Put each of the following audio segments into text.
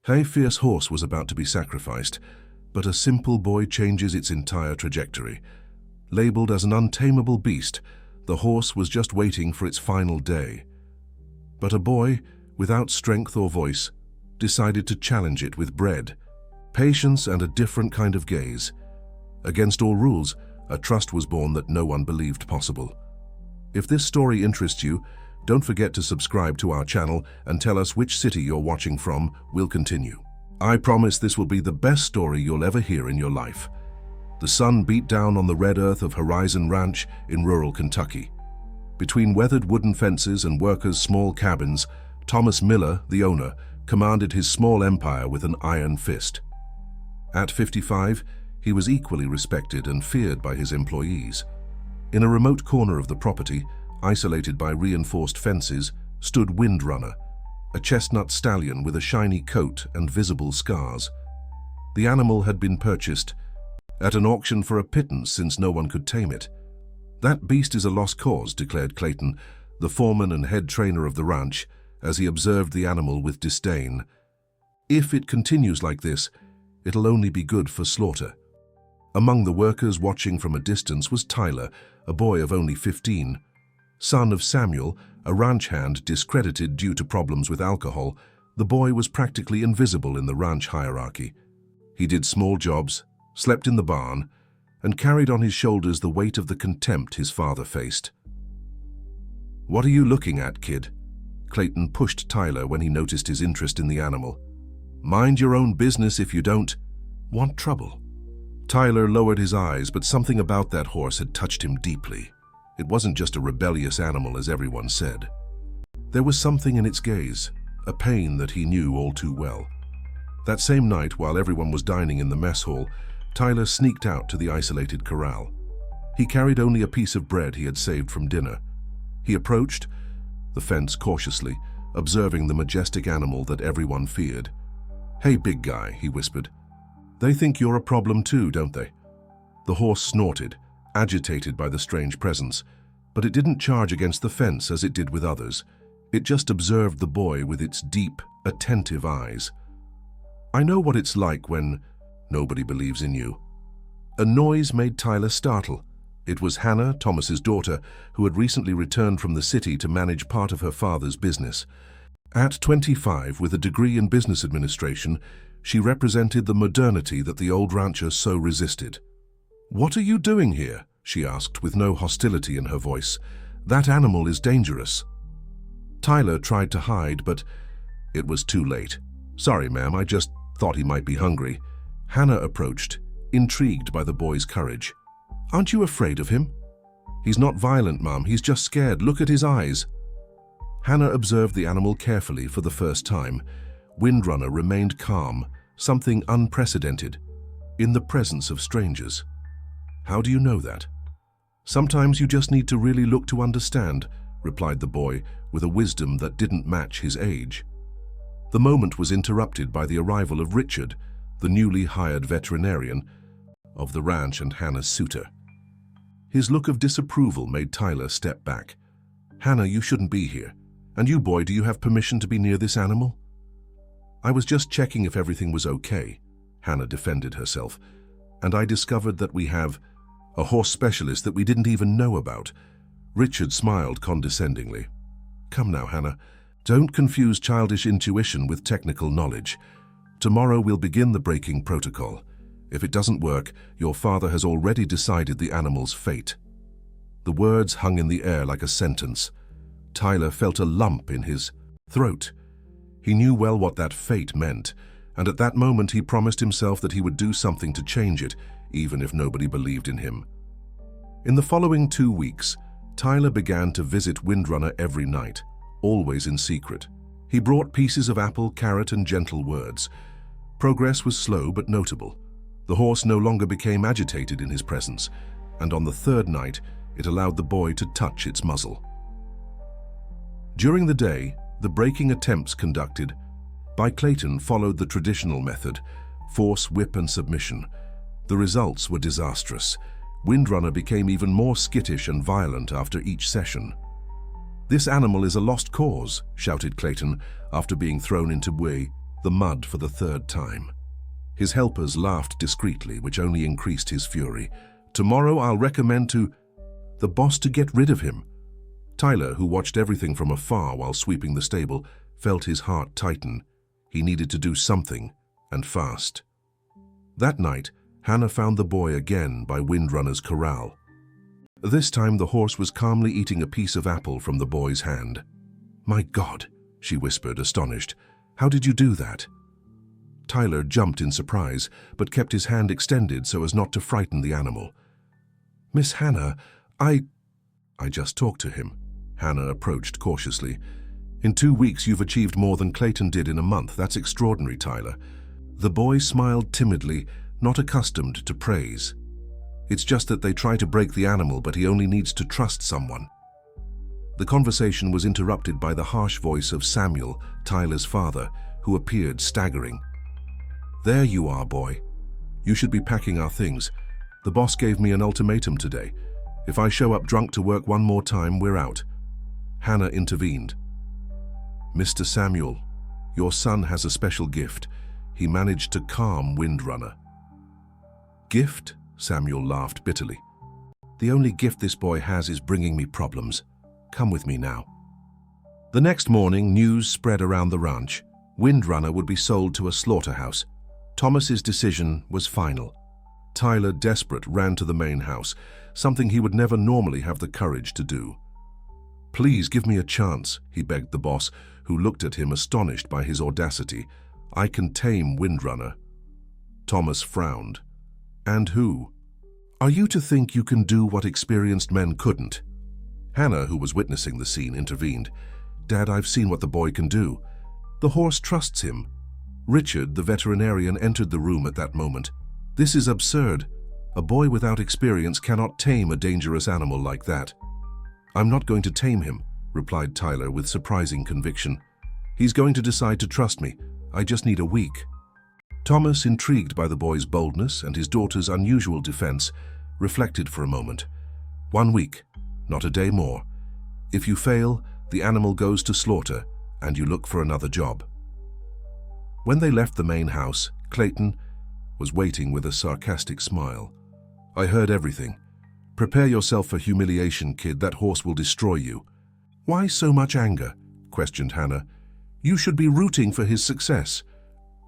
A fierce horse was about to be sacrificed, but a simple boy changes its entire trajectory. Labeled as an untamable beast, the horse was just waiting for its final day. But a boy, without strength or voice, decided to challenge it with bread, patience, and a different kind of gaze. Against all rules, a trust was born that no one believed possible. If this story interests you, don't forget to subscribe to our channel and tell us which city you're watching from. We'll continue. I promise this will be the best story you'll ever hear in your life. The sun beat down on the red earth of Horizon Ranch in rural Kentucky. Between weathered wooden fences and workers' small cabins, Thomas Miller, the owner, commanded his small empire with an iron fist. At 55, he was equally respected and feared by his employees. In a remote corner of the property, isolated by reinforced fences, stood Windrunner, a chestnut stallion with a shiny coat and visible scars. The animal had been purchased at an auction for a pittance since no one could tame it. "That beast is a lost cause," declared Clayton, the foreman and head trainer of the ranch, as he observed the animal with disdain. "If it continues like this, it'll only be good for slaughter." Among the workers watching from a distance was Tyler, a boy of only 15. Son of Samuel, a ranch hand discredited due to problems with alcohol, the boy was practically invisible in the ranch hierarchy. He did small jobs, slept in the barn, and carried on his shoulders the weight of the contempt his father faced. "What are you looking at, kid?" Clayton pushed Tyler when he noticed his interest in the animal. "Mind your own business if you don't want trouble." Tyler lowered his eyes, but something about that horse had touched him deeply. It wasn't just a rebellious animal, as everyone said. There was something in its gaze, a pain that he knew all too well. That same night, while everyone was dining in the mess hall, Tyler sneaked out to the isolated corral. He carried only a piece of bread he had saved from dinner. He approached the fence cautiously, observing the majestic animal that everyone feared. "Hey, big guy," he whispered. "They think you're a problem too, don't they?" The horse snorted, agitated by the strange presence, but it didn't charge against the fence as it did with others. It just observed the boy with its deep, attentive eyes. "I know what it's like when nobody believes in you." A noise made Tyler startle. It was Hannah, Thomas's daughter, who had recently returned from the city to manage part of her father's business. At 25, with a degree in business administration, she represented the modernity that the old rancher so resisted. "What are you doing here?" she asked, with no hostility in her voice. "That animal is dangerous." Tyler tried to hide, but it was too late. "Sorry, ma'am, I just thought he might be hungry." Hannah approached, intrigued by the boy's courage. "Aren't you afraid of him?" "He's not violent, Mom. He's just scared. Look at his eyes." Hannah observed the animal carefully for the first time. Windrunner remained calm, something unprecedented, in the presence of strangers. "How do you know that?" "Sometimes you just need to really look to understand," replied the boy, with a wisdom that didn't match his age. The moment was interrupted by the arrival of Richard, the newly hired veterinarian of the ranch and Hannah's suitor. His look of disapproval made Tyler step back. "Hannah, you shouldn't be here. And you, boy, do you have permission to be near this animal?" "I was just checking if everything was okay," Hannah defended herself. "And I discovered that we have a horse specialist that we didn't even know about." Richard smiled condescendingly. "Come now, Hannah. Don't confuse childish intuition with technical knowledge. Tomorrow we'll begin the breaking protocol. If it doesn't work, your father has already decided the animal's fate." The words hung in the air like a sentence. Tyler felt a lump in his throat. He knew well what that fate meant, and at that moment he promised himself that he would do something to change it, even if nobody believed in him. In the following 2 weeks, Tyler began to visit Windrunner every night, always in secret. He brought pieces of apple, carrot, and gentle words. Progress was slow but notable. The horse no longer became agitated in his presence, and on the 3rd night, it allowed the boy to touch its muzzle. During the day, the breaking attempts conducted by Clayton followed the traditional method: force, whip, and submission. The results were disastrous. Windrunner became even more skittish and violent after each session. "This animal is a lost cause," shouted Clayton after being thrown into way the mud for the third time. His helpers laughed discreetly, which only increased his fury. "Tomorrow I'll recommend to the boss to get rid of him." Tyler, who watched everything from afar while sweeping the stable, felt his heart tighten. He needed to do something, and fast. That night, Hannah found the boy again by Windrunner's corral. This time the horse was calmly eating a piece of apple from the boy's hand. "My God," she whispered, astonished. "How did you do that?" Tyler jumped in surprise, but kept his hand extended so as not to frighten the animal. "Miss Hannah, I just talked to him." Hannah approached cautiously. "In 2 weeks you've achieved more than Clayton did in a month. That's extraordinary, Tyler." The boy smiled timidly, not accustomed to praise. "It's just that they try to break the animal, but he only needs to trust someone." The conversation was interrupted by the harsh voice of Samuel, Tyler's father, who appeared staggering. "There you are, boy. You should be packing our things. The boss gave me an ultimatum today. If I show up drunk to work one more time, we're out." Hannah intervened. "Mr. Samuel, your son has a special gift. He managed to calm Windrunner." "Gift?" Samuel laughed bitterly. "The only gift this boy has is bringing me problems. Come with me now." The next morning, news spread around the ranch. Windrunner would be sold to a slaughterhouse. Thomas's decision was final. Tyler, desperate, ran to the main house, something he would never normally have the courage to do. "Please give me a chance," he begged the boss, who looked at him astonished by his audacity. "I can tame Windrunner." Thomas frowned. "And who? Are you to think you can do what experienced men couldn't?" Hannah, who was witnessing the scene, intervened. "Dad, I've seen what the boy can do. The horse trusts him." Richard, the veterinarian, entered the room at that moment. "This is absurd. A boy without experience cannot tame a dangerous animal like that." "I'm not going to tame him," replied Tyler with surprising conviction. "He's going to decide to trust me. I just need a week." Thomas, intrigued by the boy's boldness and his daughter's unusual defense, reflected for a moment. 1 week, not a day more. If you fail, the animal goes to slaughter, and you look for another job. When they left the main house, Clayton was waiting with a sarcastic smile. "I heard everything. Prepare yourself for humiliation, kid. That horse will destroy you." "Why so much anger?" questioned Hannah. "You should be rooting for his success."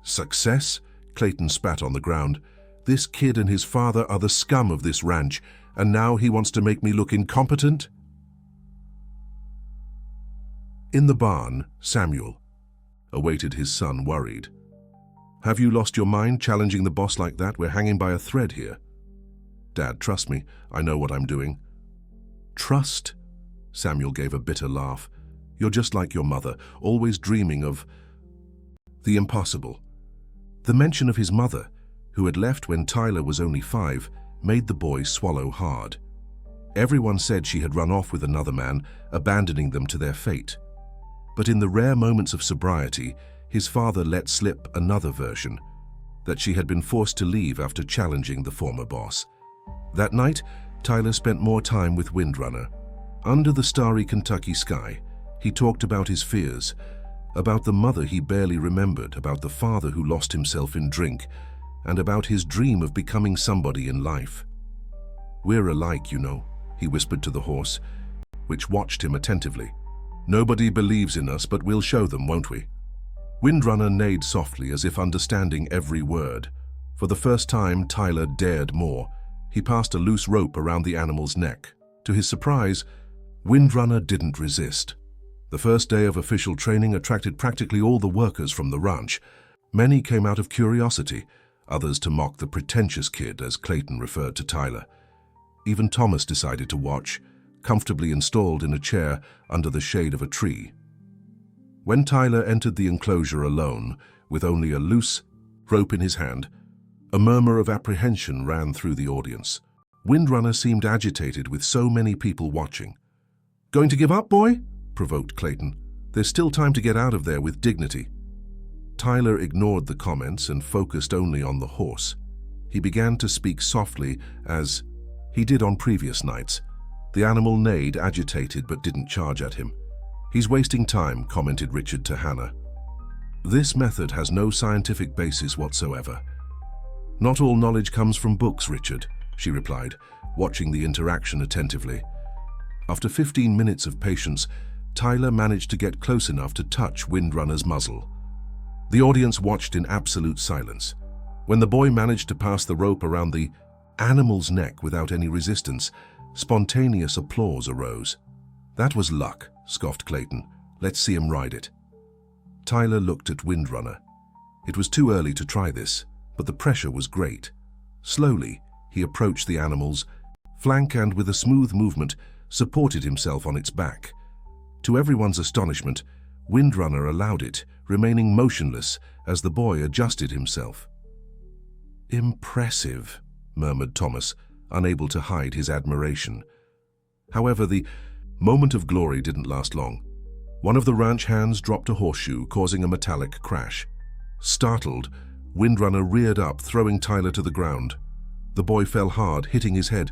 "Success?" Clayton spat on the ground. "This kid and his father are the scum of this ranch, and now he wants to make me look incompetent?" In the barn, Samuel awaited his son, worried. "Have you lost your mind challenging the boss like that? We're hanging by a thread here." "Dad, trust me. I know what I'm doing." "Trust?" Samuel gave a bitter laugh. "You're just like your mother, always dreaming of the impossible." The mention of his mother, who had left when Tyler was only 5, made the boy swallow hard. Everyone said she had run off with another man, abandoning them to their fate. But in the rare moments of sobriety, his father let slip another version, that she had been forced to leave after challenging the former boss. That night, Tyler spent more time with Windrunner. Under the starry Kentucky sky, he talked about his fears, about the mother he barely remembered, about the father who lost himself in drink, and about his dream of becoming somebody in life. "We're alike, you know," he whispered to the horse, which watched him attentively. "Nobody believes in us, but we'll show them, won't we?" Windrunner neighed softly, as if understanding every word. For the first time, Tyler dared more. He passed a loose rope around the animal's neck. To his surprise, Windrunner didn't resist. The first day of official training attracted practically all the workers from the ranch. Many came out of curiosity, others to mock the pretentious kid, as Clayton referred to Tyler. Even Thomas decided to watch, comfortably installed in a chair under the shade of a tree. When Tyler entered the enclosure alone, with only a loose rope in his hand, a murmur of apprehension ran through the audience. Windrunner seemed agitated with so many people watching. "Going to give up, boy?" provoked Clayton. "There's still time to get out of there with dignity." Tyler ignored the comments and focused only on the horse. He began to speak softly, as he did on previous nights. The animal neighed, agitated, but didn't charge at him. "He's wasting time," commented Richard to Hannah. This method has no scientific basis whatsoever. Not all knowledge comes from books, Richard, she replied, watching the interaction attentively. After 15 minutes of patience, Tyler managed to get close enough to touch Windrunner's muzzle. The audience watched in absolute silence. When the boy managed to pass the rope around the animal's neck without any resistance, spontaneous applause arose. "That was luck," scoffed Clayton. "Let's see him ride it." Tyler looked at Windrunner. It was too early to try this, but the pressure was great. Slowly, he approached the animal's flank and, with a smooth movement, supported himself on its back. To everyone's astonishment, Windrunner allowed it, remaining motionless as the boy adjusted himself. "Impressive," murmured Thomas, unable to hide his admiration. However, the moment of glory didn't last long. One of the ranch hands dropped a horseshoe, causing a metallic crash. Startled, Windrunner reared up, throwing Tyler to the ground. The boy fell hard, hitting his head.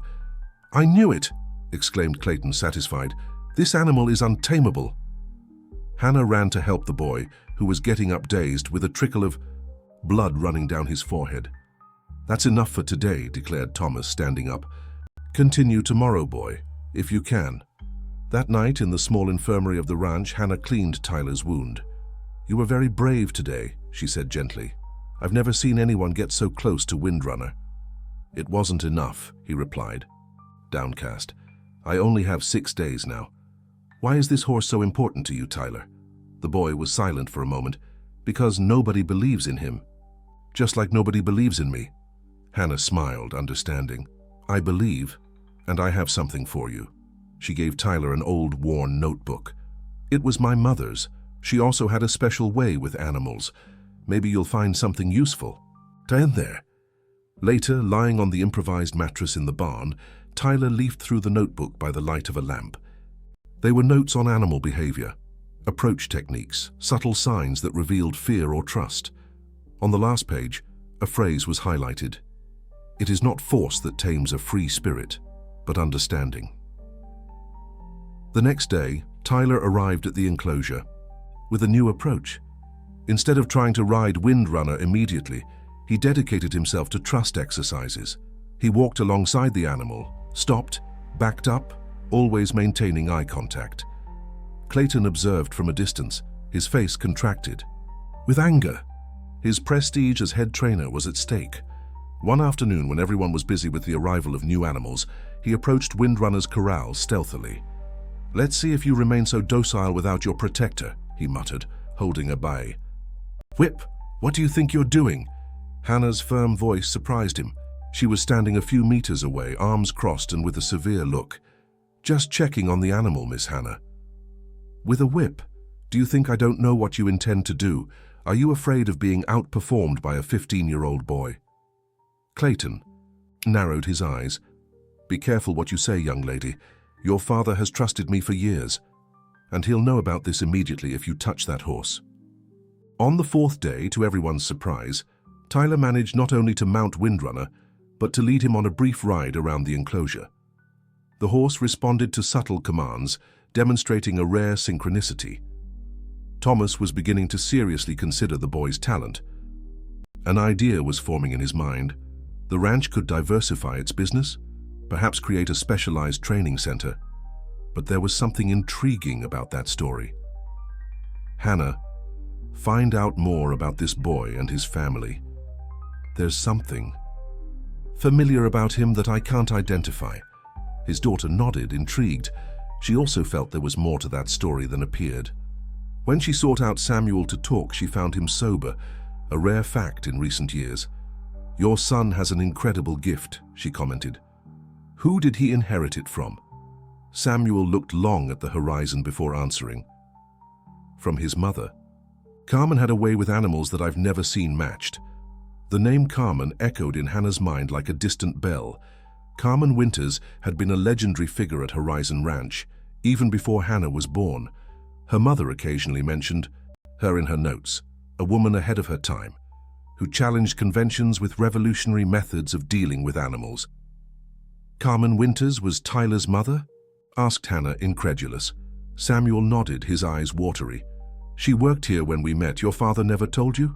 "I knew it!" exclaimed Clayton, satisfied. "This animal is untamable." Hannah ran to help the boy, who was getting up dazed, with a trickle of blood running down his forehead. "That's enough for today," declared Thomas, standing up. "Continue tomorrow, boy, if you can." That night, in the small infirmary of the ranch, Hannah cleaned Tyler's wound. "You were very brave today," she said gently. "I've never seen anyone get so close to Windrunner." "It wasn't enough," he replied, downcast. "I only have 6 days now." "Why is this horse so important to you, Tyler?" The boy was silent for a moment. "Because nobody believes in him. Just like nobody believes in me." Hannah smiled, understanding. "I believe, and I have something for you." She gave Tyler an old, worn notebook. "It was my mother's. She also had a special way with animals. Maybe you'll find something useful." "Stand there." Later, lying on the improvised mattress in the barn, Tyler leafed through the notebook by the light of a lamp. They were notes on animal behavior, approach techniques, subtle signs that revealed fear or trust. On the last page, a phrase was highlighted. "It is not force that tames a free spirit, but understanding." The next day, Tyler arrived at the enclosure with a new approach. Instead of trying to ride Windrunner immediately, he dedicated himself to trust exercises. He walked alongside the animal, stopped, backed up, always maintaining eye contact. Clayton observed from a distance, his face contracted. With anger, his prestige as head trainer was at stake. One afternoon, when everyone was busy with the arrival of new animals, he approached Windrunner's corral stealthily. "Let's see if you remain so docile without your protector," he muttered, holding a bay. "Whip, what do you think you're doing?" Hannah's firm voice surprised him. She was standing a few meters away, arms crossed and with a severe look. "Just checking on the animal, Miss Hannah." "With a whip? Do you think I don't know what you intend to do? Are you afraid of being outperformed by a 15-year-old boy?" Clayton narrowed his eyes. "Be careful what you say, young lady. Your father has trusted me for years, and he'll know about this immediately if you touch that horse." On the 4th day, to everyone's surprise, Tyler managed not only to mount Windrunner, but to lead him on a brief ride around the enclosure. The horse responded to subtle commands, demonstrating a rare synchronicity. Thomas was beginning to seriously consider the boy's talent. An idea was forming in his mind. The ranch could diversify its business, perhaps create a specialized training center. But there was something intriguing about that story. "Hannah, find out more about this boy and his family. There's something familiar about him that I can't identify." His daughter nodded, intrigued. She also felt there was more to that story than appeared. When she sought out Samuel to talk, she found him sober, a rare fact in recent years. "Your son has an incredible gift," she commented. "Who did he inherit it from?" Samuel looked long at the horizon before answering. "From his mother. Carmen had a way with animals that I've never seen matched." The name Carmen echoed in Hannah's mind like a distant bell. Carmen Winters had been a legendary figure at Horizon Ranch, even before Hannah was born. Her mother occasionally mentioned her in her notes, a woman ahead of her time, who challenged conventions with revolutionary methods of dealing with animals. "Carmen Winters was Tyler's mother?" asked Hannah, incredulous. Samuel nodded, his eyes watery. She worked here when we met. Your father never told you?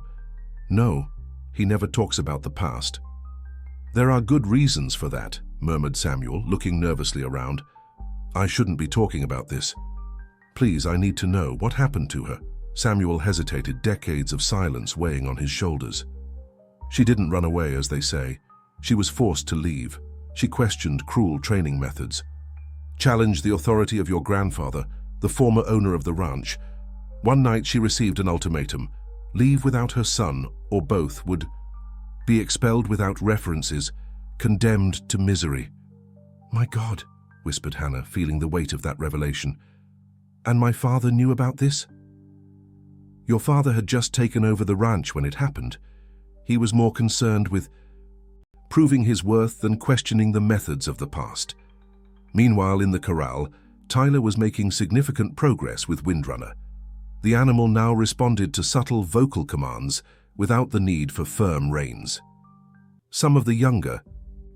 No, he never talks about the past. There are good reasons for that, murmured Samuel, looking nervously around. I shouldn't be talking about this. Please, I need to know what happened to her. Samuel hesitated, decades of silence weighing on his shoulders. She didn't run away, as they say. She was forced to leave. She questioned cruel training methods, challenged the authority of your grandfather, the former owner of the ranch. One night she received an ultimatum: leave without her son, or both would be expelled without references, condemned to misery. My God, whispered Hannah, feeling the weight of that revelation. And my father knew about this? Your father had just taken over the ranch when it happened. He was more concerned with proving his worth than questioning the methods of the past. Meanwhile, in the corral, Tyler was making significant progress with Windrunner. The animal now responded to subtle vocal commands without the need for firm reins. Some of the younger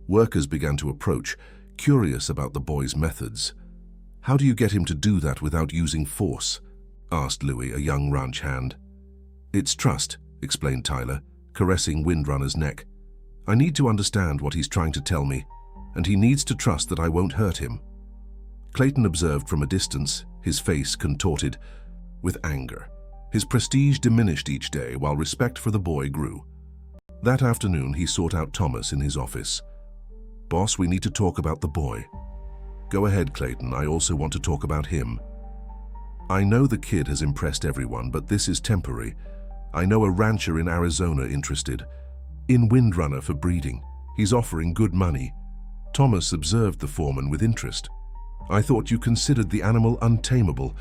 workers began to approach, curious about the boy's methods. How do you get him to do that without using force? Asked Louis, a young ranch hand. It's trust, explained Tyler, caressing Windrunner's neck. I need to understand what he's trying to tell me, and he needs to trust that I won't hurt him. Clayton observed from a distance, his face contorted with anger. His prestige diminished each day while respect for the boy grew. That afternoon, he sought out Thomas in his office. Boss, we need to talk about the boy. Go ahead, Clayton. I also want to talk about him. I know the kid has impressed everyone, but this is temporary. I know a rancher in Arizona interested in Windrunner for breeding. He's offering good money. Thomas observed the foreman with interest. I thought you considered the animal untamable.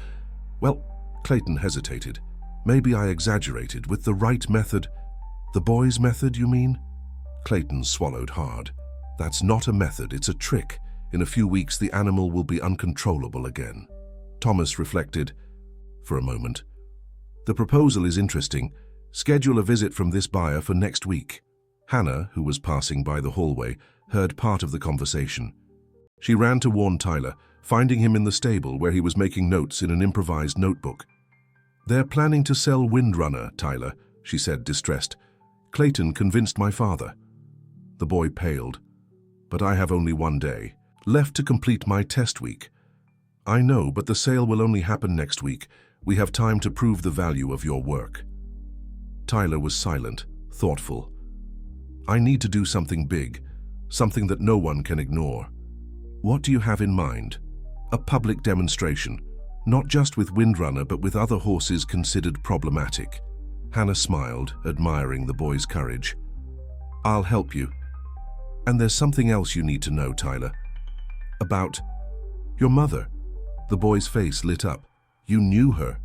Well, Clayton hesitated. Maybe I exaggerated. With the right method. The boy's method, you mean? Clayton swallowed hard. That's not a method, it's a trick. In a few weeks, the animal will be uncontrollable again. Thomas reflected for a moment. The proposal is interesting. Schedule a visit from this buyer for next week. Hannah, who was passing by the hallway, heard part of the conversation. She ran to warn Tyler, finding him in the stable where he was making notes in an improvised notebook. They're planning to sell Windrunner, Tyler, she said, distressed. Clayton convinced my father. The boy paled. But I have only one day left to complete my test week. I know, but the sale will only happen next week. We have time to prove the value of your work. Tyler was silent, thoughtful. I need to do something big, something that no one can ignore. What do you have in mind? A public demonstration, not just with Windrunner, but with other horses considered problematic. Hannah smiled, admiring the boy's courage. I'll help you. And there's something else you need to know, Tyler. About your mother. The boy's face lit up. You knew her.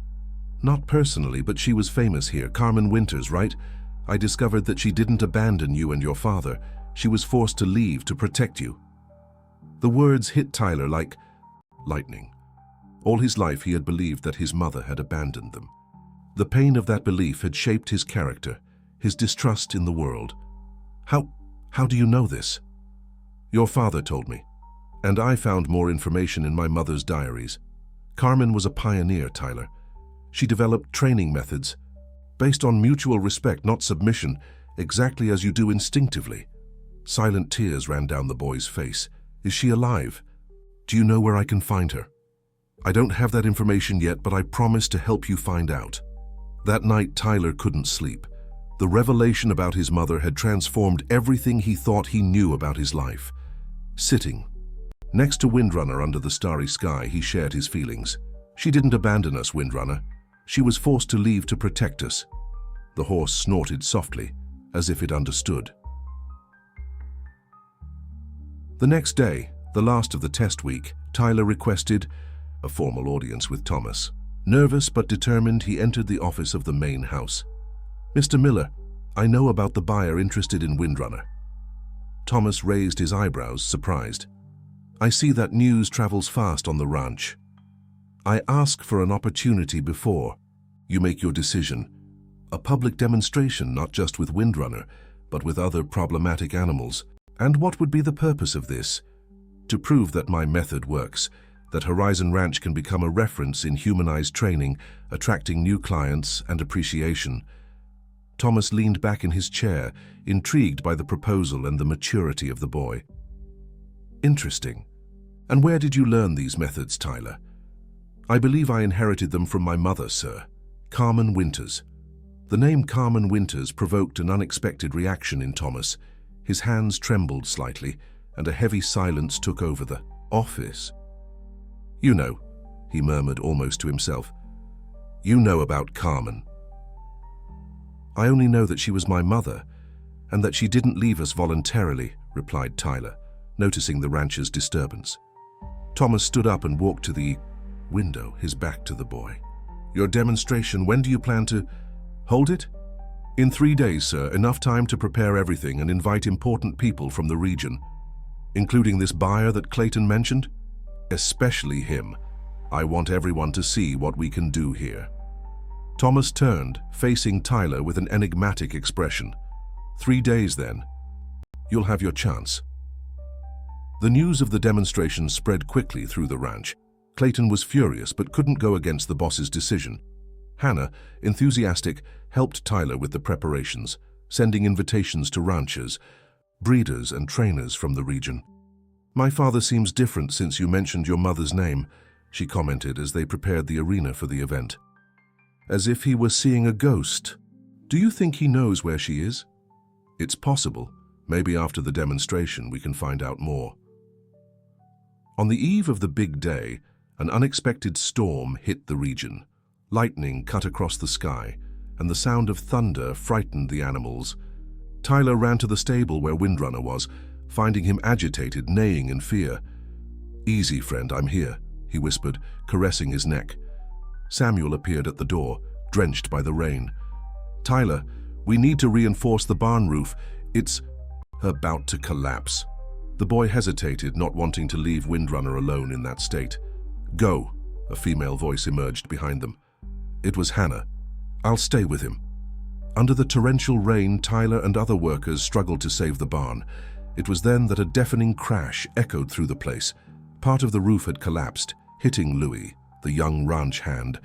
Not personally, but she was famous here. Carmen Winters, right? I discovered that she didn't abandon you and your father. She was forced to leave to protect you. The words hit Tyler like lightning. All his life he had believed that his mother had abandoned them. The pain of that belief had shaped his character, his distrust in the world. How do you know this? Your father told me, and I found more information in my mother's diaries. Carmen was a pioneer, Tyler. She developed training methods based on mutual respect, not submission, exactly as you do instinctively. Silent tears ran down the boy's face. Is she alive? Do you know where I can find her? I don't have that information yet, but I promise to help you find out. That night, Tyler couldn't sleep. The revelation about his mother had transformed everything he thought he knew about his life. Sitting next to Windrunner under the starry sky, he shared his feelings. She didn't abandon us, Windrunner. She was forced to leave to protect us. The horse snorted softly, as if it understood. The next day, the last of the test week, Tyler requested a formal audience with Thomas. Nervous but determined, he entered the office of the main house. Mr. Miller, I know about the buyer interested in Windrunner. Thomas raised his eyebrows, surprised. I see that news travels fast on the ranch. I ask for an opportunity before you make your decision. A public demonstration, not just with Windrunner, but with other problematic animals. And what would be the purpose of this? To prove that my method works, that Horizon Ranch can become a reference in humanized training, attracting new clients and appreciation. Thomas leaned back in his chair, intrigued by the proposal and the maturity of the boy. Interesting. And where did you learn these methods, Tyler? I believe I inherited them from my mother, sir. Carmen Winters. The name Carmen Winters provoked an unexpected reaction in Thomas. His hands trembled slightly, and a heavy silence took over the office. You know, he murmured almost to himself. You know about Carmen. I only know that she was my mother, and that she didn't leave us voluntarily, replied Tyler, noticing the rancher's disturbance. Thomas stood up and walked to the window, his back to the boy. Your demonstration, when do you plan to hold it? In 3 days, sir, enough time to prepare everything and invite important people from the region, including this buyer that Clayton mentioned. Especially him. I want everyone to see what we can do here. Thomas turned, facing Tyler with an enigmatic expression. 3 days, then. You'll have your chance. The news of the demonstration spread quickly through the ranch. Clayton was furious but couldn't go against the boss's decision. Hannah, enthusiastic, helped Tyler with the preparations, sending invitations to ranchers, breeders and trainers from the region. My father seems different since you mentioned your mother's name, she commented as they prepared the arena for the event. As if he were seeing a ghost. Do you think he knows where she is? It's possible. Maybe after the demonstration we can find out more. On the eve of the big day, an unexpected storm hit the region. Lightning cut across the sky, and the sound of thunder frightened the animals. Tyler ran to the stable where Windrunner was, finding him agitated, neighing in fear. Easy, friend, I'm here, he whispered, caressing his neck. Samuel appeared at the door, drenched by the rain. Tyler, we need to reinforce the barn roof. It's about to collapse. The boy hesitated, not wanting to leave Windrunner alone in that state. Go, a female voice emerged behind them. It was Hannah. I'll stay with him. Under the torrential rain, Tyler and other workers struggled to save the barn. It was then that a deafening crash echoed through the place. Part of the roof had collapsed, hitting Louis, the young ranch hand,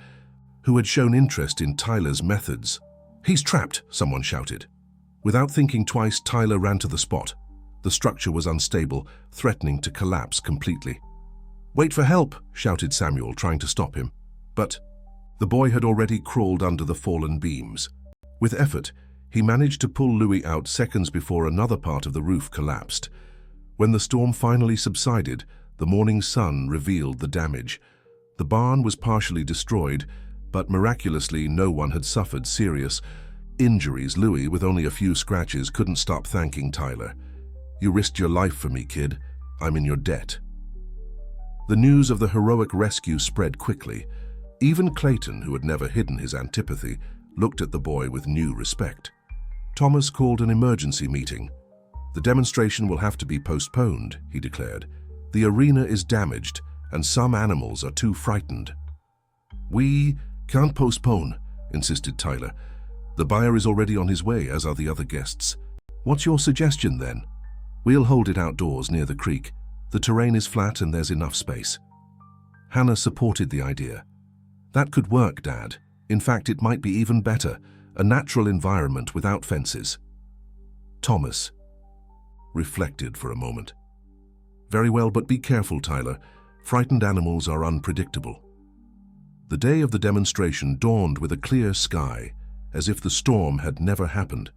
who had shown interest in Tyler's methods. He's trapped, someone shouted. Without thinking twice, Tyler ran to the spot. The structure was unstable, threatening to collapse completely. Wait for help, shouted Samuel, trying to stop him. But the boy had already crawled under the fallen beams. With effort, he managed to pull Louis out seconds before another part of the roof collapsed. When the storm finally subsided, the morning sun revealed the damage. The barn was partially destroyed, but miraculously no one had suffered serious injuries. Louis, with only a few scratches, couldn't stop thanking Tyler. You risked your life for me, kid. I'm in your debt. The news of the heroic rescue spread quickly. Even Clayton, who had never hidden his antipathy, looked at the boy with new respect. Thomas called an emergency meeting. The demonstration will have to be postponed, he declared. The arena is damaged, and some animals are too frightened. We can't postpone, insisted Tyler. The buyer is already on his way, as are the other guests. What's your suggestion, then? We'll hold it outdoors near the creek. The terrain is flat and there's enough space. Hannah supported the idea. That could work, Dad. In fact, it might be even better. A natural environment without fences. Thomas reflected for a moment. Very well, but be careful, Tyler. Frightened animals are unpredictable. The day of the demonstration dawned with a clear sky, as if the storm had never happened.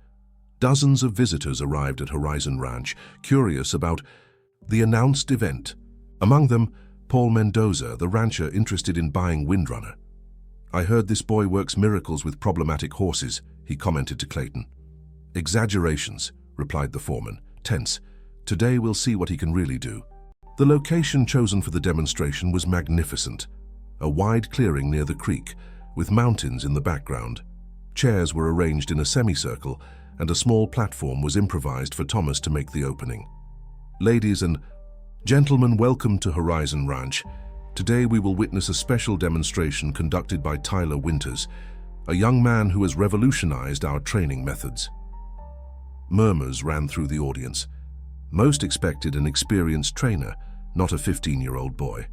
Dozens of visitors arrived at Horizon Ranch, curious about the announced event. Among them, Paul Mendoza, the rancher interested in buying Windrunner. I heard this boy works miracles with problematic horses, he commented to Clayton. Exaggerations, replied the foreman, tense. Today we'll see what he can really do. The location chosen for the demonstration was magnificent. A wide clearing near the creek, with mountains in the background. Chairs were arranged in a semicircle, and a small platform was improvised for Thomas to make the opening. Ladies and gentlemen, welcome to Horizon Ranch. Today we will witness a special demonstration conducted by Tyler Winters, a young man who has revolutionized our training methods. Murmurs ran through the audience. Most expected an experienced trainer, not a 15-year-old boy.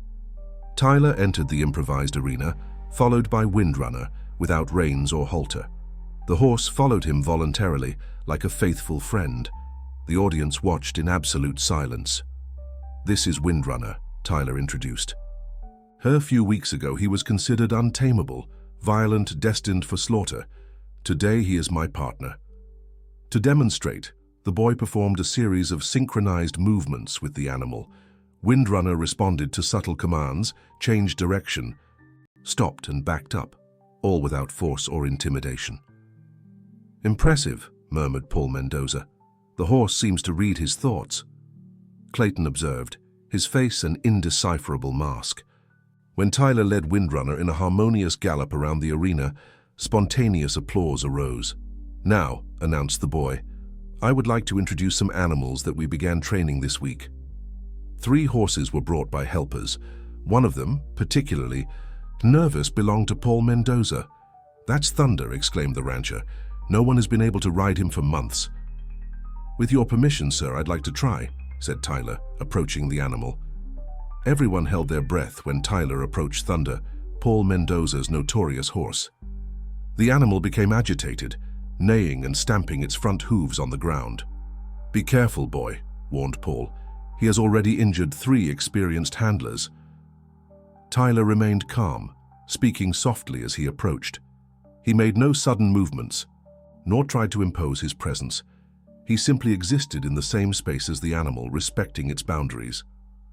Tyler entered the improvised arena, followed by Windrunner, without reins or halter. The horse followed him voluntarily, like a faithful friend. The audience watched in absolute silence. "This is Windrunner," Tyler introduced. A few weeks ago he was considered untamable, violent, destined for slaughter. Today he is my partner. To demonstrate, the boy performed a series of synchronized movements with the animal. Windrunner responded to subtle commands, changed direction, stopped and backed up, all without force or intimidation. "Impressive," murmured Paul Mendoza. "The horse seems to read his thoughts." Clayton observed, his face an indecipherable mask. When Tyler led Windrunner in a harmonious gallop around the arena, spontaneous applause arose. "Now," announced the boy, "I would like to introduce some animals that we began training this week." 3 horses were brought by helpers. One of them, particularly nervous, belonged to Paul Mendoza. "That's Thunder," exclaimed the rancher. "No one has been able to ride him for months." "With your permission, sir, I'd like to try," said Tyler, approaching the animal. Everyone held their breath when Tyler approached Thunder, Paul Mendoza's notorious horse. The animal became agitated, neighing and stamping its front hooves on the ground. "Be careful, boy," warned Paul. "He has already injured 3 experienced handlers." Tyler remained calm, speaking softly as he approached. He made no sudden movements, nor tried to impose his presence. He simply existed in the same space as the animal, respecting its boundaries.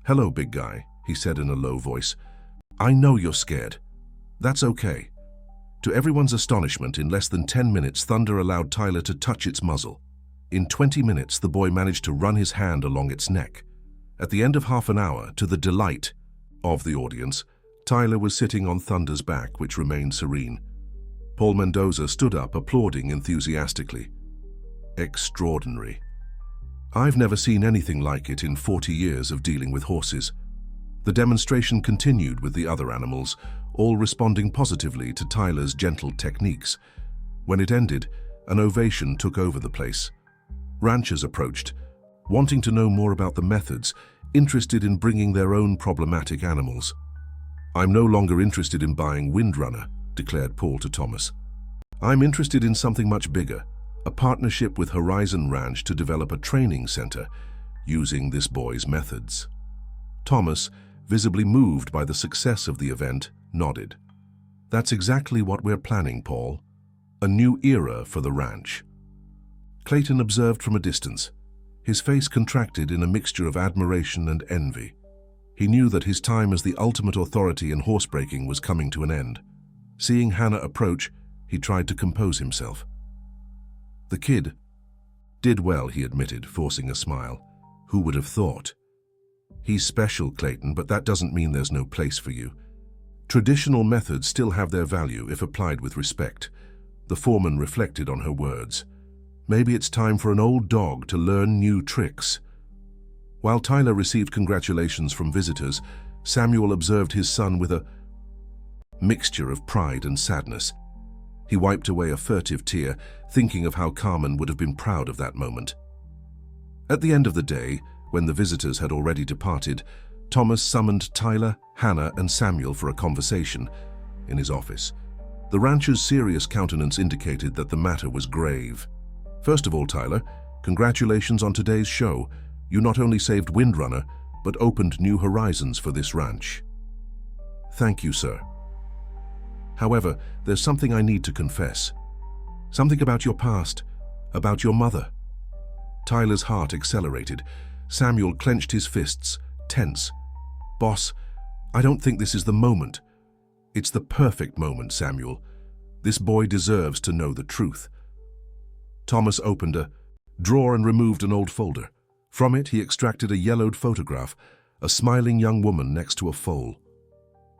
"Hello, big guy," he said in a low voice. "I know you're scared. That's okay." To everyone's astonishment, in less than 10 minutes, Thunder allowed Tyler to touch its muzzle. In 20 minutes, the boy managed to run his hand along its neck. At the end of half an hour, to the delight of the audience, Tyler was sitting on Thunder's back, which remained serene. Paul Mendoza stood up, applauding enthusiastically. "Extraordinary. I've never seen anything like it in 40 years of dealing with horses." The demonstration continued with the other animals, all responding positively to Tyler's gentle techniques. When it ended, an ovation took over the place. Ranchers approached, wanting to know more about the methods, interested in bringing their own problematic animals. "I'm no longer interested in buying Windrunner," declared Paul to Thomas. "I'm interested in something much bigger, a partnership with Horizon Ranch to develop a training center using this boy's methods." Thomas, visibly moved by the success of the event, nodded. "That's exactly what we're planning, Paul. A new era for the ranch." Clayton observed from a distance. His face contracted in a mixture of admiration and envy. He knew that his time as the ultimate authority in horsebreaking was coming to an end. Seeing Hannah approach, he tried to compose himself. "The kid did well," he admitted, forcing a smile. "Who would have thought?" "He's special, Clayton, but that doesn't mean there's no place for you. Traditional methods still have their value if applied with respect." The foreman reflected on her words. "Maybe it's time for an old dog to learn new tricks." While Tyler received congratulations from visitors, Samuel observed his son with a mixture of pride and sadness. He wiped away a furtive tear, thinking of how Carmen would have been proud of that moment. At the end of the day, when the visitors had already departed, Thomas summoned Tyler, Hannah, and Samuel for a conversation in his office. The rancher's serious countenance indicated that the matter was grave. "First of all, Tyler, congratulations on today's show. You not only saved Windrunner, but opened new horizons for this ranch." "Thank you, sir. However, there's something I need to confess. Something about your past, about your mother." Tyler's heart accelerated. Samuel clenched his fists, tense. "Boss, I don't think this is the moment." "It's the perfect moment, Samuel. This boy deserves to know the truth." Thomas opened a drawer and removed an old folder. From it, he extracted a yellowed photograph, a smiling young woman next to a foal.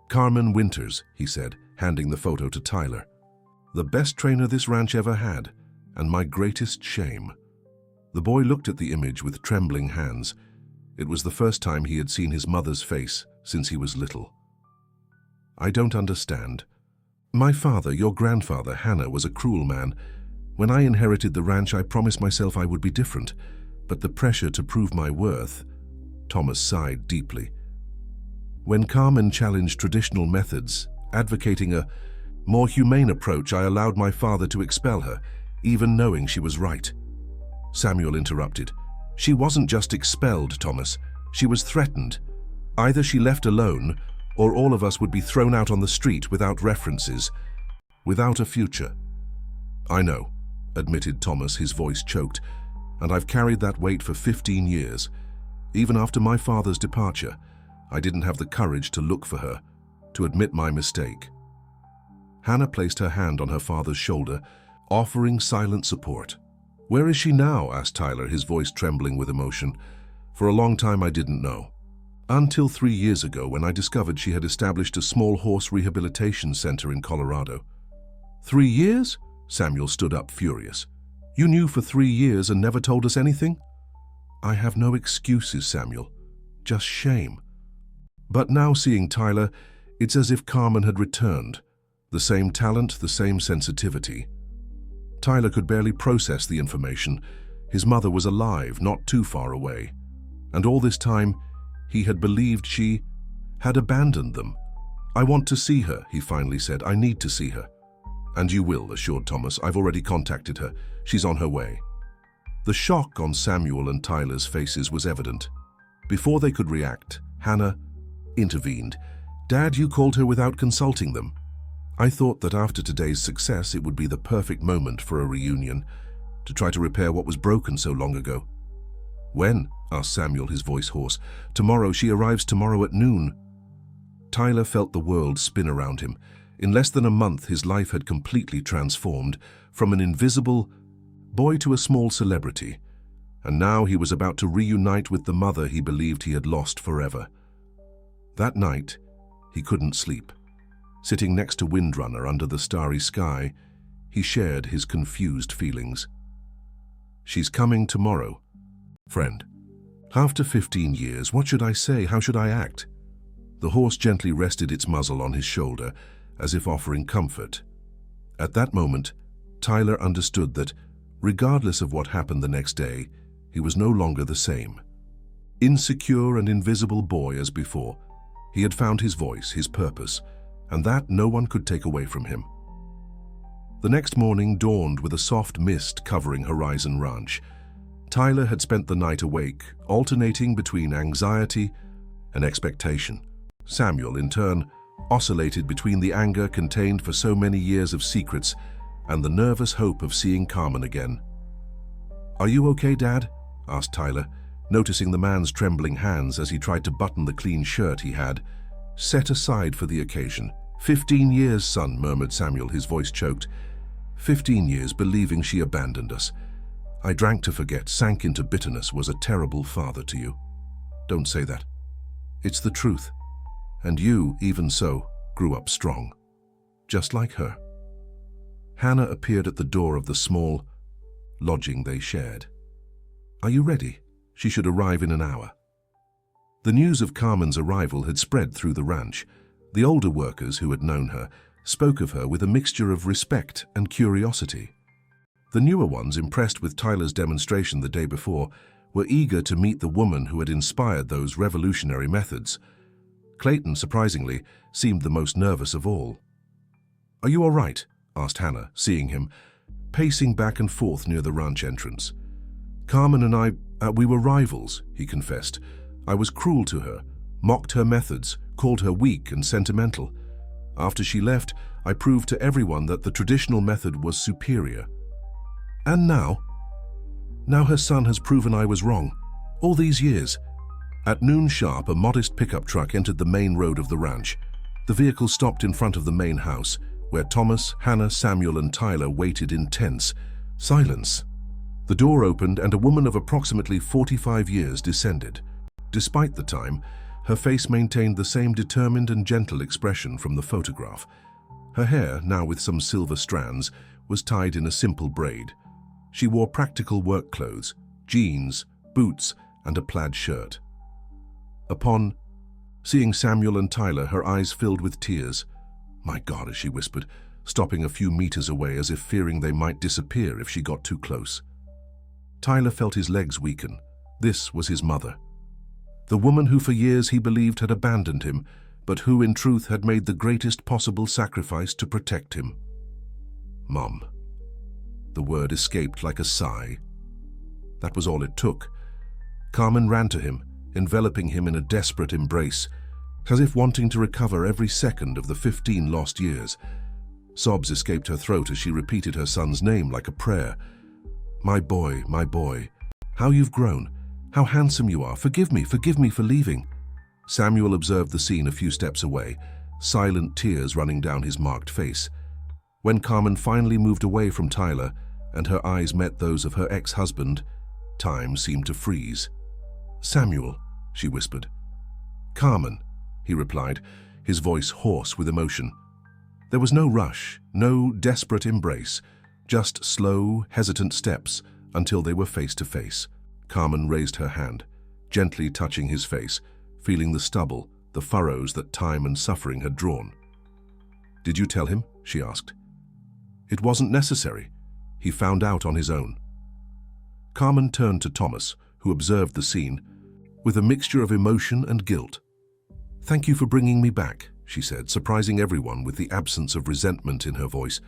"Carmen Winters," he said, handing the photo to Tyler. "The best trainer this ranch ever had, and my greatest shame." The boy looked at the image with trembling hands. It was the first time he had seen his mother's face since he was little. "I don't understand. My father, your grandfather, Hannah, was a cruel man. When I inherited the ranch, I promised myself I would be different, but the pressure to prove my worth..." Thomas sighed deeply. When Carmen challenged traditional methods, advocating a more humane approach, I allowed my father to expel her, even knowing she was right. Samuel interrupted. She wasn't just expelled, Thomas. She was threatened. Either she left alone, or all of us would be thrown out on the street without references, without a future. I know, admitted Thomas, his voice choked, and I've carried that weight for 15 years. Even after my father's departure, I didn't have the courage to look for her, to admit my mistake. Hannah placed her hand on her father's shoulder, offering silent support. Where is she now? Asked Tyler, his voice trembling with emotion. For a long time I didn't know. Until 3 years ago, when I discovered she had established a small horse rehabilitation center in Colorado. 3 years? Samuel stood up, furious. You knew for 3 years and never told us anything? I have no excuses, Samuel. Just shame. But now, seeing Tyler, it's as if Carmen had returned. The same talent, the same sensitivity. Tyler could barely process the information. His mother was alive, not too far away. And all this time, he had believed she had abandoned them. I want to see her, he finally said. I need to see her. And you will, assured Thomas. I've already contacted her. She's on her way. The shock on Samuel and Tyler's faces was evident. Before they could react, Hannah intervened. Dad, you called her without consulting them. I thought that after today's success, it would be the perfect moment for a reunion, to try to repair what was broken so long ago. When? Asked Samuel, his voice hoarse. Tomorrow. She arrives tomorrow at noon. Tyler felt the world spin around him. In less than a month, his life had completely transformed, from an invisible boy to a small celebrity. And now he was about to reunite with the mother he believed he had lost forever. That night, he couldn't sleep. Sitting next to Windrunner under the starry sky, he shared his confused feelings. She's coming tomorrow. Friend. After 15 years, what should I say? How should I act? The horse gently rested its muzzle on his shoulder, as if offering comfort. At that moment, Tyler understood that, regardless of what happened the next day, he was no longer the same. Insecure and invisible boy as before, he had found his voice, his purpose, and that no one could take away from him. The next morning dawned with a soft mist covering Horizon Ranch. Tyler had spent the night awake, alternating between anxiety and expectation. Samuel, in turn, oscillated between the anger contained for so many years of secrets and the nervous hope of seeing Carmen again. "Are you okay, Dad?" asked Tyler, noticing the man's trembling hands as he tried to button the clean shirt he had set aside for the occasion. 15 years, son, murmured Samuel, his voice choked. 15 years believing she abandoned us. I drank to forget, sank into bitterness, was a terrible father to you. Don't say that. It's the truth. And you, even so, grew up strong. Just like her. Hannah appeared at the door of the small lodging they shared. Are you ready? She should arrive in an hour. The news of Carmen's arrival had spread through the ranch. The older workers who had known her spoke of her with a mixture of respect and curiosity. The newer ones, impressed with Tyler's demonstration the day before, were eager to meet the woman who had inspired those revolutionary methods. Clayton, surprisingly, seemed the most nervous of all. Are you all right? Asked Hannah, seeing him, pacing back and forth near the ranch entrance. Carmen and I, we were rivals, he confessed. I was cruel to her, mocked her methods, called her weak and sentimental. After she left, I proved to everyone that the traditional method was superior. And now her son has proven I was wrong. All these years. At noon sharp, a modest pickup truck entered the main road of the ranch. The vehicle stopped in front of the main house, where Thomas, Hannah, Samuel, and Tyler waited in tense silence. The door opened and a woman of approximately 45 years descended. Despite the time, her face maintained the same determined and gentle expression from the photograph. Her hair, now with some silver strands, was tied in a simple braid. She wore practical work clothes, jeans, boots, and a plaid shirt. Upon seeing Samuel and Tyler, her eyes filled with tears. My God, as she whispered, stopping a few meters away as if fearing they might disappear if she got too close. Tyler felt his legs weaken. This was his mother. The woman who for years he believed had abandoned him, but who in truth had made the greatest possible sacrifice to protect him. Mom. The word escaped like a sigh. That was all it took. Carmen ran to him, enveloping him in a desperate embrace, as if wanting to recover every second of the 15 lost years. Sobs escaped her throat as she repeated her son's name like a prayer. My boy, how you've grown. How handsome you are. Forgive me for leaving." Samuel observed the scene a few steps away, silent tears running down his marked face. When Carmen finally moved away from Tyler and her eyes met those of her ex-husband, time seemed to freeze. "Samuel," she whispered. "Carmen," he replied, his voice hoarse with emotion. There was no rush, no desperate embrace, just slow, hesitant steps until they were face to face. Carmen raised her hand, gently touching his face, feeling the stubble, the furrows that time and suffering had drawn. "Did you tell him?" she asked. "It wasn't necessary. He found out on his own." Carmen turned to Thomas, who observed the scene, with a mixture of emotion and guilt. "Thank you for bringing me back," she said, surprising everyone with the absence of resentment in her voice.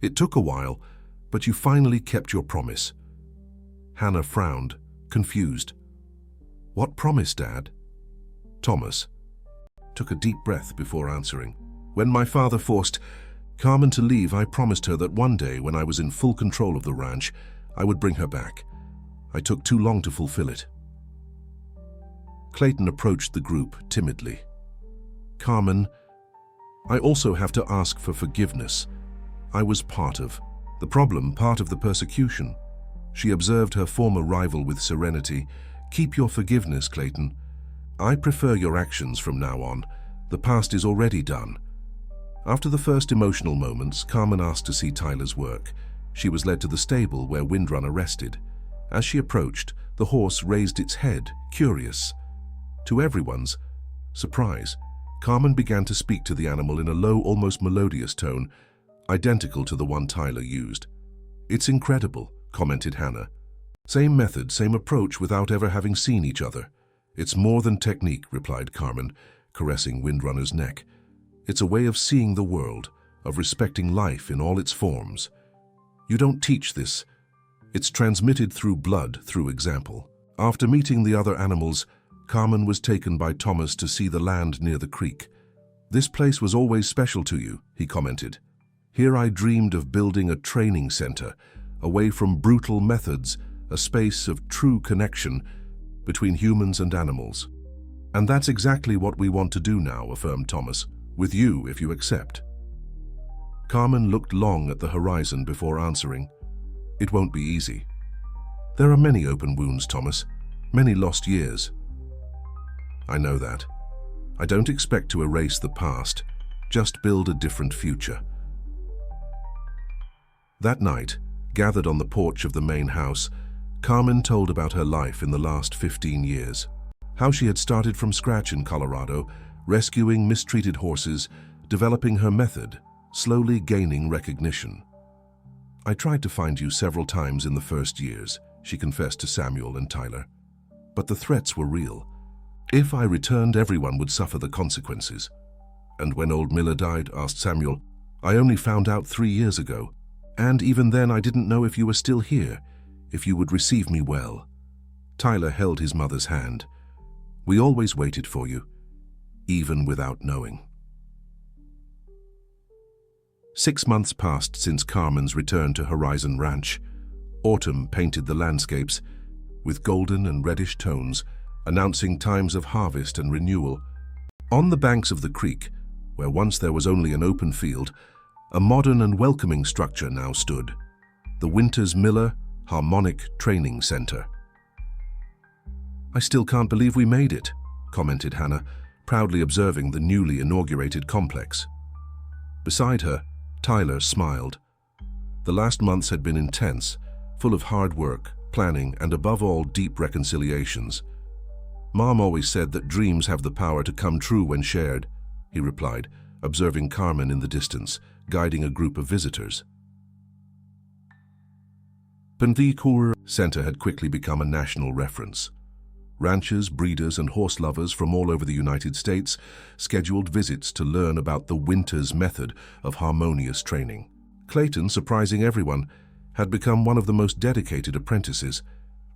"It took a while, but you finally kept your promise." Hannah frowned, confused. "What promise, Dad?" Thomas took a deep breath before answering. "When my father forced Carmen to leave, I promised her that one day, when I was in full control of the ranch, I would bring her back. I took too long to fulfill it." Clayton approached the group timidly. "Carmen, I also have to ask for forgiveness. I was part of the problem, part of the persecution." She observed her former rival with serenity. "Keep your forgiveness, Clayton. I prefer your actions from now on. The past is already done." After the first emotional moments, Carmen asked to see Tyler's work. She was led to the stable where Windrunner rested. As she approached, the horse raised its head, curious. To everyone's surprise, Carmen began to speak to the animal in a low, almost melodious tone, identical to the one Tyler used. "It's incredible," commented Hannah. "Same method, same approach without ever having seen each other." "It's more than technique," replied Carmen, caressing Windrunner's neck. "It's a way of seeing the world, of respecting life in all its forms. You don't teach this. It's transmitted through blood, through example." After meeting the other animals, Carmen was taken by Thomas to see the land near the creek. "This place was always special to you," he commented. "Here I dreamed of building a training center, away from brutal methods, a space of true connection between humans and animals." "And that's exactly what we want to do now," affirmed Thomas, "with you if you accept." Carmen looked long at the horizon before answering. "It won't be easy. There are many open wounds, Thomas, many lost years." "I know that. I don't expect to erase the past, just build a different future." That night, gathered on the porch of the main house, Carmen told about her life in the last 15 years. How she had started from scratch in Colorado, rescuing mistreated horses, developing her method, slowly gaining recognition. "I tried to find you several times in the first years," she confessed to Samuel and Tyler. "But the threats were real. If I returned, everyone would suffer the consequences." "And when old Miller died," asked Samuel, "I only found out 3 years ago. And even then I didn't know if you were still here, if you would receive me well." Tyler held his mother's hand. "We always waited for you, even without knowing." 6 months passed since Carmen's return to Horizon Ranch. Autumn painted the landscapes with golden and reddish tones, announcing times of harvest and renewal. On the banks of the creek, where once there was only an open field, a modern and welcoming structure now stood, the Winters Miller Harmonic Training Center. "I still can't believe we made it," commented Hannah, proudly observing the newly inaugurated complex. Beside her, Tyler smiled. The last months had been intense, full of hard work, planning, and above all, deep reconciliations. "Mom always said that dreams have the power to come true when shared," he replied, observing Carmen in the distance, guiding a group of visitors. Pendikur Center had quickly become a national reference. Ranchers, breeders, and horse lovers from all over the United States scheduled visits to learn about the Winters method of harmonious training. Clayton, surprising everyone, had become one of the most dedicated apprentices,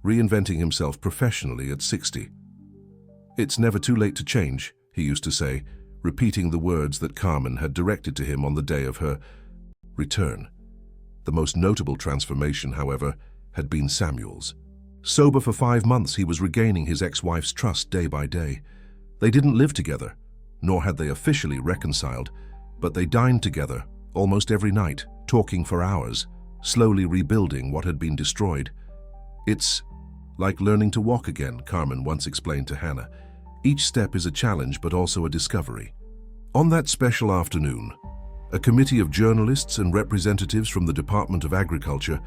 reinventing himself professionally at 60. "It's never too late to change," he used to say, repeating the words that Carmen had directed to him on the day of her return. The most notable transformation, however, had been Samuel's. Sober for 5 months, he was regaining his ex-wife's trust day by day. They didn't live together, nor had they officially reconciled, but they dined together almost every night, talking for hours, slowly rebuilding what had been destroyed. "It's like learning to walk again," Carmen once explained to Hannah. "Each step is a challenge, but also a discovery." On that special afternoon, a committee of journalists and representatives from the Department of Agriculture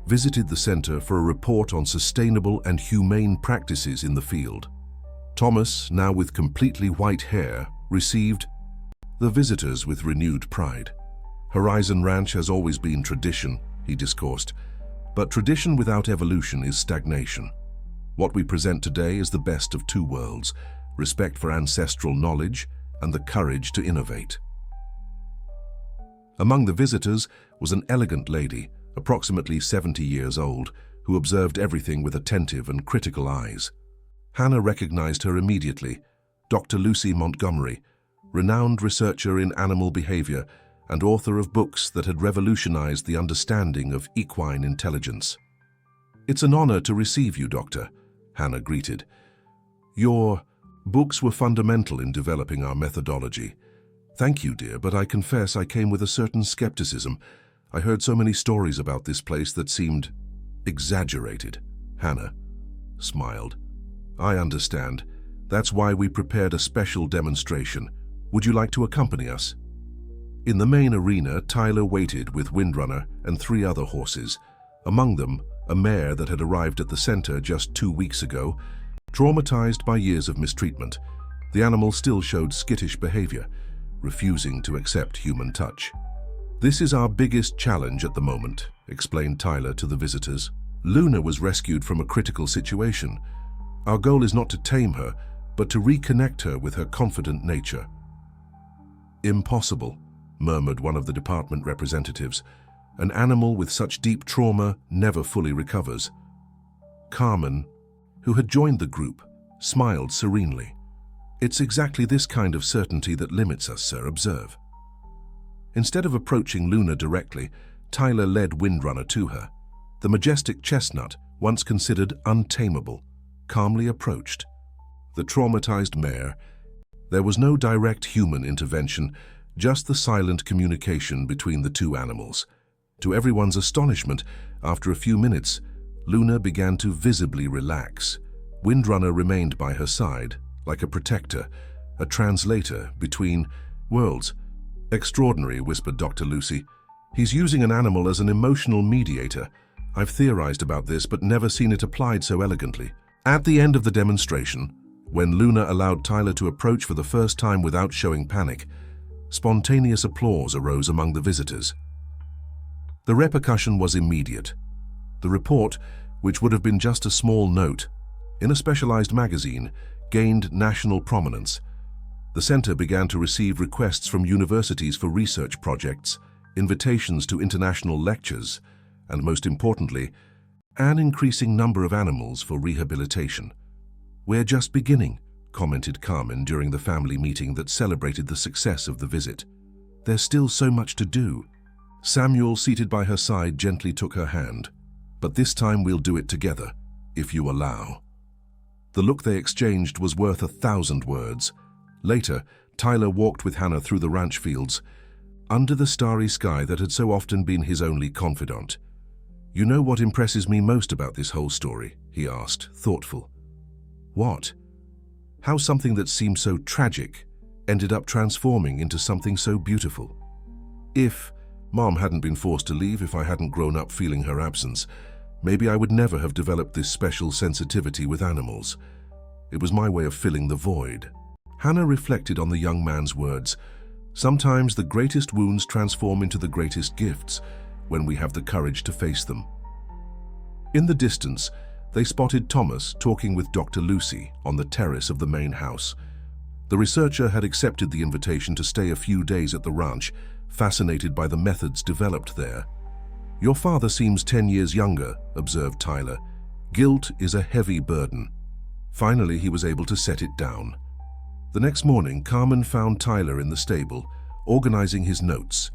visited the center for a report on sustainable and humane practices in the field. Thomas, now with completely white hair, received the visitors with renewed pride. "Horizon Ranch has always been tradition," he discoursed, "but tradition without evolution is stagnation. What we present today is the best of two worlds, respect for ancestral knowledge and the courage to innovate." Among the visitors was an elegant lady, approximately 70 years old, who observed everything with attentive and critical eyes. Hannah recognized her immediately, Dr. Lucy Montgomery, renowned researcher in animal behavior and author of books that had revolutionized the understanding of equine intelligence. "It's an honor to receive you, Doctor," Hannah greeted. "Your books were fundamental in developing our methodology." "Thank you, dear, but I confess I came with a certain skepticism. I heard so many stories about this place that seemed exaggerated." Hannah smiled. "I understand. That's why we prepared a special demonstration. Would you like to accompany us?" In the main arena, Tyler waited with Windrunner and 3 other horses, among them a mare that had arrived at the center just 2 weeks ago. Traumatized by years of mistreatment, the animal still showed skittish behavior, refusing to accept human touch. "This is our biggest challenge at the moment," explained Tyler to the visitors. "Luna was rescued from a critical situation. Our goal is not to tame her, but to reconnect her with her confident nature." "Impossible," murmured one of the department representatives. "An animal with such deep trauma never fully recovers." Carmen, who had joined the group, smiled serenely. "It's exactly this kind of certainty that limits us, sir. Observe." Instead of approaching Luna directly, Tyler led Windrunner to her. The majestic chestnut, once considered untamable, calmly approached. The traumatized mare. There was no direct human intervention, just the silent communication between the two animals. To everyone's astonishment, after a few minutes, Luna began to visibly relax. Windrunner remained by her side, like a protector, a translator between worlds. "Extraordinary," whispered Dr. Lucy. "He's using an animal as an emotional mediator. I've theorized about this, but never seen it applied so elegantly." At the end of the demonstration, when Luna allowed Tyler to approach for the first time without showing panic, spontaneous applause arose among the visitors. The repercussion was immediate. The report, which would have been just a small note in a specialized magazine, gained national prominence. The center began to receive requests from universities for research projects, invitations to international lectures, and most importantly, an increasing number of animals for rehabilitation. "We're just beginning," commented Carmen during the family meeting that celebrated the success of the visit. "There's still so much to do." Samuel, seated by her side, gently took her hand. "But this time we'll do it together, if you allow." The look they exchanged was worth 1,000 words. Later, Tyler walked with Hannah through the ranch fields, under the starry sky that had so often been his only confidant. "You know what impresses me most about this whole story?" he asked, thoughtful. "What?" "How something that seemed so tragic ended up transforming into something so beautiful. If Mom hadn't been forced to leave, if I hadn't grown up feeling her absence, maybe I would never have developed this special sensitivity with animals. It was my way of filling the void." Hannah reflected on the young man's words. Sometimes the greatest wounds transform into the greatest gifts when we have the courage to face them. In the distance, they spotted Thomas talking with Dr. Lucy on the terrace of the main house. The researcher had accepted the invitation to stay a few days at the ranch, fascinated by the methods developed there. "Your father seems 10 years younger," observed Tyler. "Guilt is a heavy burden." Finally, he was able to set it down. The next morning, Carmen found Tyler in the stable, organizing his notes.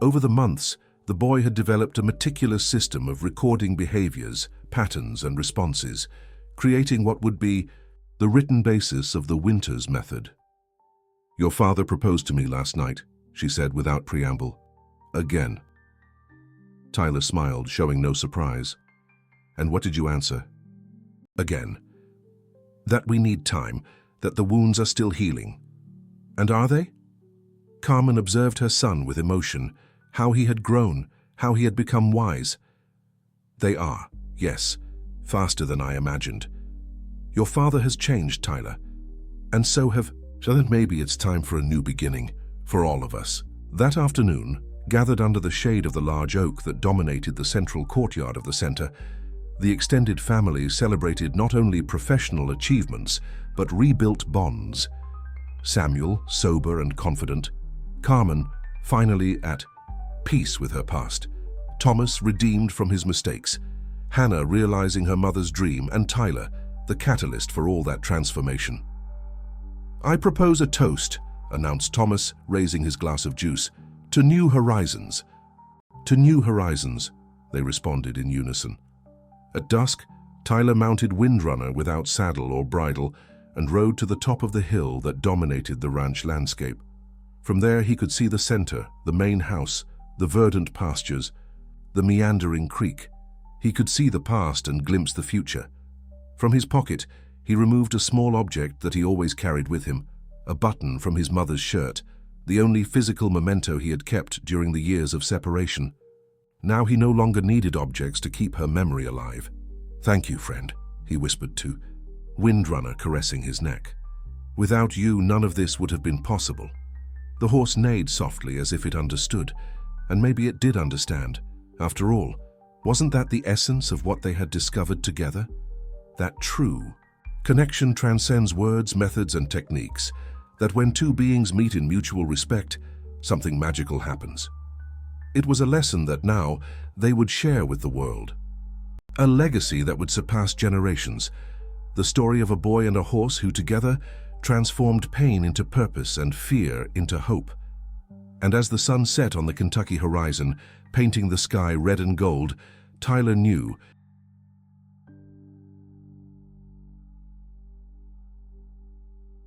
Over the months, the boy had developed a meticulous system of recording behaviors, patterns, and responses, creating what would be the written basis of the Winters method. "Your father proposed to me last night," she said without preamble. "Again." Tyler smiled, showing no surprise. "And what did you answer?" "Again. That we need time, that the wounds are still healing." "And are they?" Carmen observed her son with emotion, how he had grown, how he had become wise. "They are, yes, faster than I imagined. Your father has changed, Tyler, and so then maybe it's time for a new beginning, for all of us." That afternoon, gathered under the shade of the large oak that dominated the central courtyard of the center, the extended family celebrated not only professional achievements, but rebuilt bonds. Samuel, sober and confident; Carmen, finally at peace with her past; Thomas, redeemed from his mistakes; Hannah, realizing her mother's dream; and Tyler, the catalyst for all that transformation. "I propose a toast," announced Thomas, raising his glass of juice, "to new horizons." "To new horizons," they responded in unison. At dusk, Tyler mounted Windrunner without saddle or bridle and rode to the top of the hill that dominated the ranch landscape. From there he could see the center, the main house, the verdant pastures, the meandering creek. He could see the past and glimpse the future. From his pocket, he removed a small object that he always carried with him, a button from his mother's shirt, the only physical memento he had kept during the years of separation. Now he no longer needed objects to keep her memory alive. "Thank you, friend," he whispered to Windrunner, caressing his neck. "Without you, none of this would have been possible." The horse neighed softly as if it understood, and maybe it did understand. After all, wasn't that the essence of what they had discovered together? That true connection transcends words, methods, and techniques, that when two beings meet in mutual respect, something magical happens. It was a lesson that now they would share with the world. A legacy that would surpass generations. The story of a boy and a horse who together transformed pain into purpose and fear into hope. And as the sun set on the Kentucky horizon, painting the sky red and gold, Tyler knew